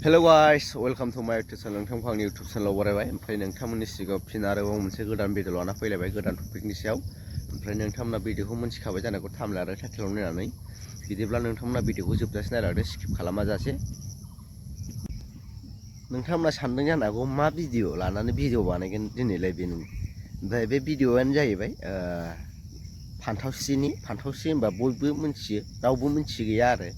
Hello guys, welcome to my YouTube channel. नोंथांखौ आंनि YouTube channel बरायबाय। ओमफ्राय नोंथांमोननि सिगाङाव फिन आरोबाव मोनसे गोदान भिडिअ लाना फैलायबाय गोदान टपिकनि सायाव। ओमफ्राय नोंथांमोना भिडिअखौ मिथिखाबाय जानांगौ थाम्बनेल आरो टाइटेलाव नायनानै। बिदिब्ला नोंथांमोना भिडिअखौ जोबजासे नायलांदो स्किप खालामाजासे। नोंथांमोना सानदों जानो हागौ मा भिडिअ लानानै भिडिअ बानायगोन दिनैलाय बेनो। ओमफ्राय बे भिडिअआनो जाहैबाय फान्थावस्रिनि फान्थावस्रि होनबा बयबो मिथियो, रावबो मिथियै गैया आरो।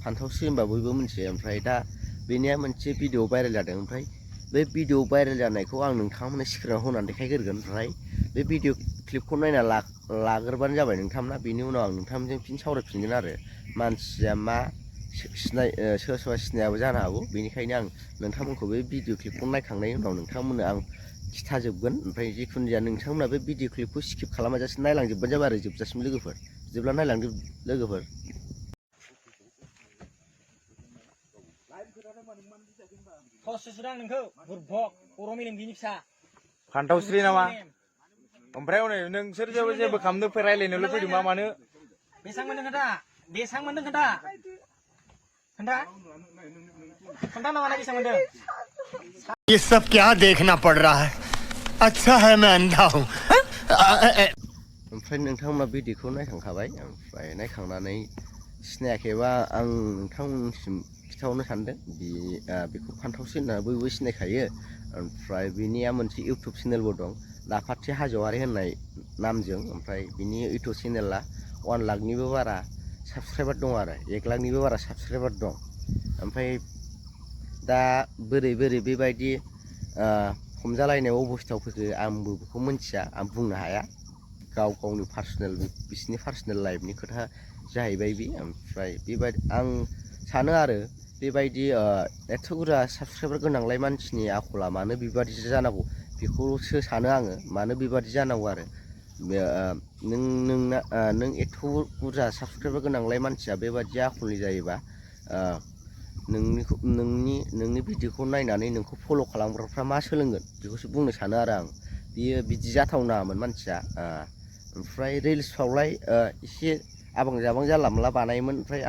फान्थावस्रि होनबा बयबो मिथियो। ओमफ्राय दा बेनिया मोनसे भिडिअ भाइरेल जादों। ओमफ्राय बे भिडिअ भाइरेल जानायखौ आं नोंथांमोननो स्क्रिनाव होनानै देखायग्रोगोन। ओमफ्राय बे भिडिअ क्लिपखौ नायना लाग्रोबानो जाबाय नोंथांमोना। बेनि उनाव आं नोंथांमोनजों फिन सावरायफिनगोन आरो मानसिया मा सोरबा सोरबा सिनायाबो जानो हागौ। बेनिखायनो आं नोंथांमोनखौ बे भिडिअ क्लिपखौ नायखांनायनि उनाव नोंथांमोननो आं खिथाजोबगोन। ओमफ्राय जिखुनु जाया नोंथांमोना बे भिडिअ क्लिपखौ स्किप खालामाजासे नायलांजोबबानो जाबाय आरो जोबजासिम लोगोफोर। बिदिब्ला नायलांदो लोगोफोर। फान्थावस्रि नामा? ओमफ्राय हनै नोंसोर जेबो खालामनो रायलायनोल' फैदों मा मानो? बेसां मोनदों खोन्था? बेसां मोनदों खोन्था? खोन्था? खोन्था ना माने बेसां मोनदों? ये सब क्या देखना पड़ रहा है? अच्छा है मैं अंधा हूँ। ओमफ्राय नोंथांमोना भिडिअखौ नायखांखाबाय। ओमफ्राय नायखांनानै सिनायाखैबा आं नोंथांमोननिसिम खिथाहरनो सानदों। बेखौ फान्थावस्रि होनना बयबो सिनायखायो। ओमफ्राय बिनिया मोनसे इउटुब चेनेलबो दं, napati hajowary होननाय नामजों। ओमफ्राय बिनि इउटुब चेनेला 1 लाखनिबो बारा साबसक्राइबार दं आरो 1 लाखनिबो बारा साबसक्राइबार दं। ओमफ्राय दा बोरै बेबायदि हमजालायनाय अबस्थायाव फैखो आंबो बेखौ मिथिया, आं बुंनो हाया। गावनि पार्सनेल बिसिनि पार्सनेल लाइफनि खोथा जाहैबाय बे। ओमफ्राय बेबायदि आं सानो आरो बेबायदि एथ' बुरजा साबसक्राइबार गोनांलाय मानसिनि आखला मानो बेबादि जानांगौ बेखौसो सानो आङो। मानो बेबादि जानांगौ आरो नों एथ' बुरजा साबसक्राइबार गोनांलाय मानसिया बेबादि आखलनि जायोबा नोंनि भिडिअखौ नायनानै नोंखौ फल' खालामग्राफ्रा मा सोलोंगोन बेखौसो बुंनो सानो आरो आं। बियो बिदि जाथावनामोन मानसिया। ओमफ्राय रिल्सफ्रावलाय एसे आबां जाबां जानला मोनला बानायोमोन। ओमफ्राय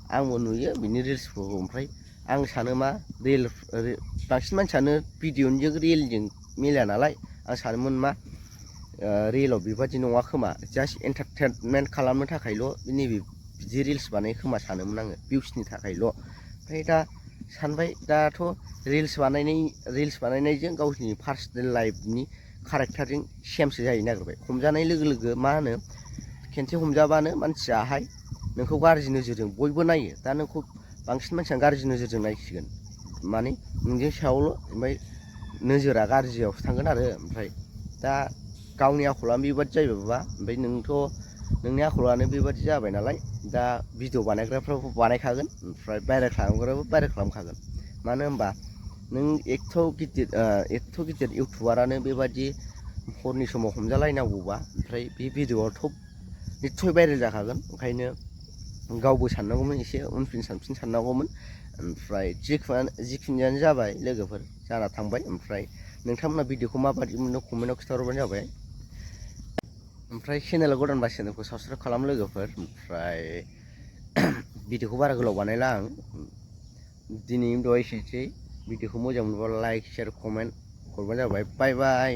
आंबो नुयो बिनि रिल्सफोरखौ। ओमफ्राय आं सानो मा बांसिन मानसियानो भिडिअजों रियेलजों मिलाया नालाय। आं सानोमोन मा रियेलाव बेबादि नङा खोमा, जास्ट एन्टारटेनमेन्ट खालामनो थाखायल' नैबे बिदि रिल्स बानायो खोमा सानोमोन आङो, भिउसनि थाखायल'। ओमफ्राय दा सानबाय दाथ' रिल्स बानायनायजों गावसिनि पार्सनेल लाइफनि कारेक्टारजों सेमसो जाहैनो नागिरबाय। हमजानाय लोगो लोगो मा होनो, खेनसे हमजाबानो मानसियाहाय नोंखौ गाज्रि नोजोरजों बयबो नायो। दा नोंखौ बांसिन मानसिया गाज्रि नोजोरजों नायसिगोन, माने नोंजों सायावल'। ओमफ्राय नोजोरा गाज्रियावसो थांगोन आरो। ओमफ्राय दा गावनि आखलानो बेबादि जायोबा, ओमफ्राय नोंनि आखलानो बेबादि जाबाय नालाय, दा भिडिअ बानायग्राफ्राबो बानायखागोन। ओमफ्राय भाइरेल खालामग्राफ्राबो भाइरेल खालामखागोन। मानो होनबा नों एथ' गिदिर इउटुबारानो बेबादि हरनि समाव हमजालायनांगौबा, ओमफ्राय बे भिडिअआथ' निस्सय भाइरेल जाखागोन। ओंखायनो गावबो साननांगौमोन, एसे उनफिन सानफिन साननांगौमोन। ओमफ्राय जिखिनियानो जाबाय लोगोफोर, जाना थांबाय। ओमफ्राय नोंथांमोना भिडिअखौ माबादि मोनो कमेन्टआव खिथाहरबानो जाबाय। ओमफ्राय चेनेला गोदानबा चेनेलखौ साबसक्राइब खालाम लोगोफोर। ओमफ्राय भिडिअखौ बारा गोलाव बानायला आं, दिनै एसेनोसै। भिडिअखौ मोजां मोनबा लाइक शेयार कमेन्ट हरबानो जाबाय। बाय बाय।